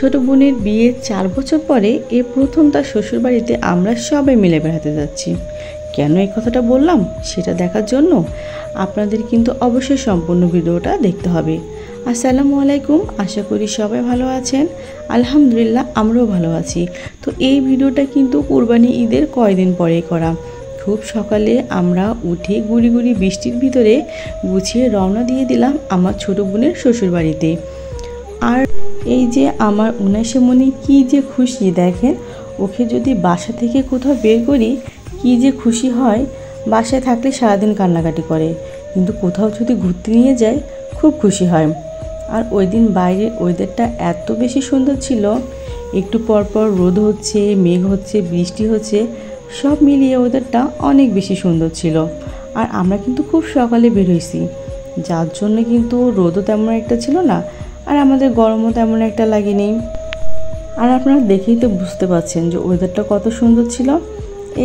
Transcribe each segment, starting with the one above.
ছোট বোনের বিয়ে 4 বছর পরে এই প্রথম তার শ্বশুরবাড়িতে আমরা সবাই মিলে বেড়াতে যাচ্ছি। কেন এই কথাটা বললাম সেটা দেখার জন্য আপনাদের কিন্তু অবশ্যই সম্পূর্ণ ভিডিওটা দেখতে হবে। আসসালামু আলাইকুম, আশা করি সবাই ভালো আছেন। আলহামদুলিল্লাহ আমরাও ভালো আছি। তো এই ভিডিওটা কিন্তু কুরবানি ঈদের কয়েকদিন পরে করা। খুব সকালে আমরা উঠে গুড়ি গুড়ি বৃষ্টির ভিতরে গুছিয়ে রওনা দিয়ে দিলাম আমার ছোট বোনের শ্বশুরবাড়িতে। আর এই যে আমার 19 মনে কি যে খুশি, দেখেন ওকে যদি বাসা থেকে কোথাও বের করি কি যে খুশি হয়। বাসায় থাকলে সারাদিন কান্নাকাটি করে, কিন্তু কোথাও যদি ঘুরতে নিয়ে যায় খুব খুশি হয়। আর ওই দিন বাইরের ওয়েদারটা এত বেশি সুন্দর ছিল, একটু পরপর রোদ হচ্ছে, মেঘ হচ্ছে, বৃষ্টি হচ্ছে, সব মিলিয়ে ওয়েদারটা অনেক বেশি সুন্দর ছিল। আর আমরা কিন্তু খুব সকালে বের হয়েছি, যার জন্য কিন্তু রোদও তেমন একটা ছিল না, আর আমাদের গরমও তেমন একটা লাগেনি। আর আপনারা দেখেই তো বুঝতে পারছেন যে ওয়েদারটা কত সুন্দর ছিল।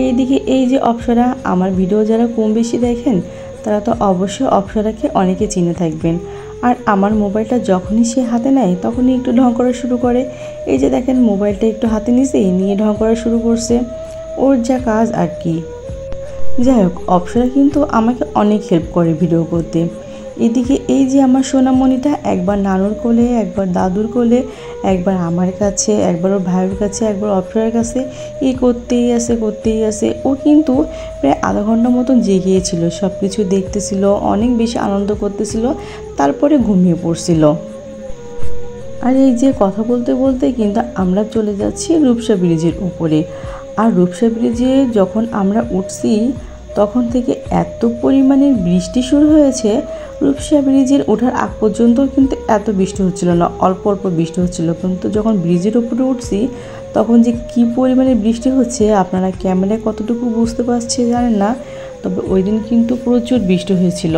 এইদিকে এই যে অপ্সরা, আমার ভিডিও যারা কম বেশি দেখেন তারা তো অবশ্যই অপ্সরাকে অনেকে চিনে থাকবেন। আর আমার মোবাইলটা যখনই সে হাতে নেয় তখনই একটু ঢং করা শুরু করে। এই যে দেখেন মোবাইলটা একটু হাতে নিয়ে ঢং করা শুরু করছে, ওর যা কাজ আর কি। যাই হোক, অপ্সরা কিন্তু আমাকে অনেক হেল্প করে ভিডিও করতে। এদিকে এই যে আমার সোনামণিটা একবার নানুর কোলে, একবার দাদুর কোলে, একবার আমার কাছে, একবার ওর ভাইয়ের কাছে, একবার অপ্সরার কাছে, এই করতেই আছে। ও কিন্তু প্রায় আধা ঘন্টা মতন জেগিয়েছিল, সব কিছু দেখতেছিল, অনেক বেশি আনন্দ করতেছিল, তারপরে ঘুমিয়ে পড়ছিল। আর এই যে কথা বলতে বলতে কিন্তু আমরা চলে যাচ্ছি রূপসা ব্রিজের উপরে। আর রূপসা ব্রিজে যখন আমরা উঠছি তখন থেকে এত পরিমাণের বৃষ্টি শুরু হয়েছে। রূপসা ব্রিজের ওঠার আগ পর্যন্ত কিন্তু এত বৃষ্টি হচ্ছিল না, অল্প অল্প বৃষ্টি হচ্ছিল, কিন্তু যখন ব্রিজের উপরে উঠছি তখন যে কি পরিমাণে বৃষ্টি হচ্ছে আপনারা ক্যামেরায় কতটুকু বুঝতে পারছে জানেন না, তবে ওই দিন কিন্তু প্রচুর বৃষ্টি হয়েছিল।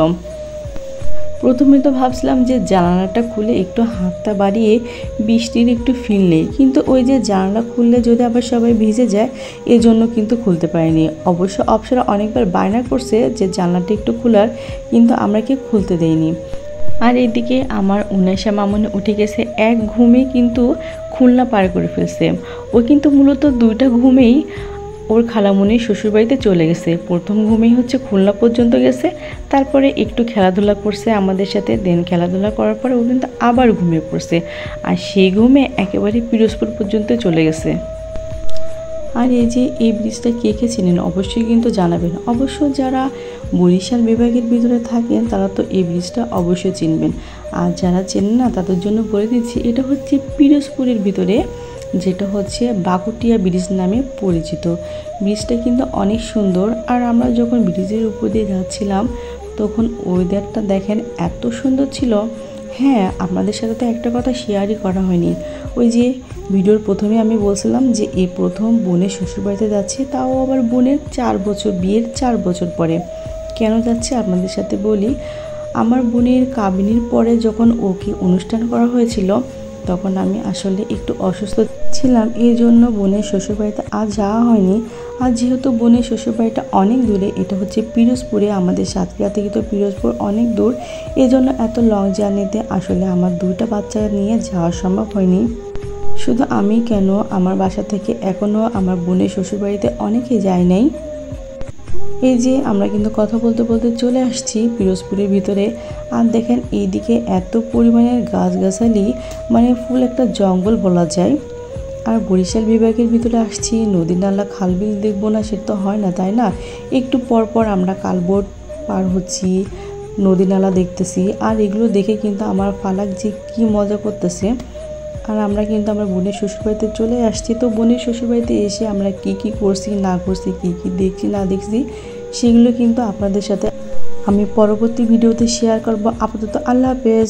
প্রথমে তো ভাবছিলাম যে জানালাটা খুলে একটু হাতটা বাড়িয়ে বৃষ্টির একটু ফিল নেই, কিন্তু ওই যে জানালা খুললে যদি আবার সবাই ভিজে যায় এজন্য কিন্তু খুলতে পারিনি। অবশ্য অপ্সরা অনেকবার বায়না করছে যে জানালাটা একটু খোলার, কিন্তু আমরা কি খুলতে দেইনি। আর এদিকে আমার 19 মামনি উঠে গেছে এক ঘুমে, কিন্তু খুলনা পার করে ফেলছে। ও কিন্তু মূলত 2টা ঘুমেই ওর খালামণির শ্বশুরবাড়িতে চলে গেছে। প্রথম ঘুমেই হচ্ছে খুলনা পর্যন্ত গেছে, তারপরে একটু খেলাধুলা করছে আমাদের সাথে, দেন খেলাধুলা করার পরে ও কিন্তু আবার ঘুমিয়ে পড়ছে। আর সেই ঘুমে একেবারে পিরোজপুর পর্যন্ত চলে গেছে। আর এই যে এই ব্রিজটা কে কে চেনেন অবশ্যই কিন্তু জানাবেন। অবশ্য যারা বরিশাল বিভাগের ভিতরে থাকেন তারা তো এই ব্রিজটা অবশ্যই চিনবেন, আর যারা চেনেন না তাদের জন্য বলে দিচ্ছি, এটা হচ্ছে পিরোজপুরের ভিতরে, যেটা হচ্ছে বাকুটিয়া ব্রিজ নামে পরিচিত। ব্রিজটা কিন্তু অনেক সুন্দর। আর আমরা যখন ব্রিজের উপর দিয়ে যাচ্ছিলাম তখন ওয়েদারটা দেখেন এত সুন্দর ছিল। হ্যাঁ, আপনাদের সাথে তো একটা কথা শেয়ারই করা হয়নি, ওই যে ভিডিওর প্রথমে আমি বলছিলাম যে এই প্রথম বোনের শ্বশুরবাড়িতে যাচ্ছে, তাও আবার বোনের 4 বছর, বিয়ের 4 বছর পরে। কেন যাচ্ছে আপনাদের সাথে বলি। আমার বোনের কাবিনের পরে যখন ওকে অনুষ্ঠান করা হয়েছিল তখন আমি আসলে একটু অসুস্থ ছিলাম, এই জন্য বোনের শ্বশুরবাড়িতে আজ যাওয়া হয়নি। আর যেহেতু বোনের শ্বশুরবাড়িটা অনেক দূরে, এটা হচ্ছে পিরোজপুরে, আমাদের সাতক্ষীরা থেকে তো পিরোজপুর অনেক দূর, এই জন্য এত লং জার্নিতে আসলে আমার 2টা বাচ্চা নিয়ে যাওয়া সম্ভব হয়নি। শুধু আমি কেন, আমার বাসা থেকে এখনও আমার বোনের শ্বশুরবাড়িতে অনেকে যায় নাই। এই যে আমরা কিন্তু কথা বলতে বলতে চলে আসছি পিরোজপুরের ভিতরে। আর দেখেন এইদিকে এত পরিমাণের গাছগাছালি, মানে ফুল একটা জঙ্গল বলা যায়। আর বরিশাল বিভাগের ভিতরে আসছি, নদী নালা খালবিল দেখবো না সেটা তো হয় না, তাই না? একটু পর পর আমরা কালবোট পার হচ্ছি, নদী নালা দেখতেছি, আর এগুলো দেখে কিন্তু আমার ফালাক যে কি মজা করতেছে। আর আমরা কিন্তু আমার বোনের শ্বশুরবাড়িতে চলে আসছি। তো বোনের শ্বশুরবাড়িতে এসে আমরা কি করছি না করছি, কি দেখছি না দেখছি, সেগুলো কিন্তু আপনাদের সাথে আমি পরবর্তী ভিডিওতে শেয়ার করব। আপাতত আল্লাহ হাফেজ।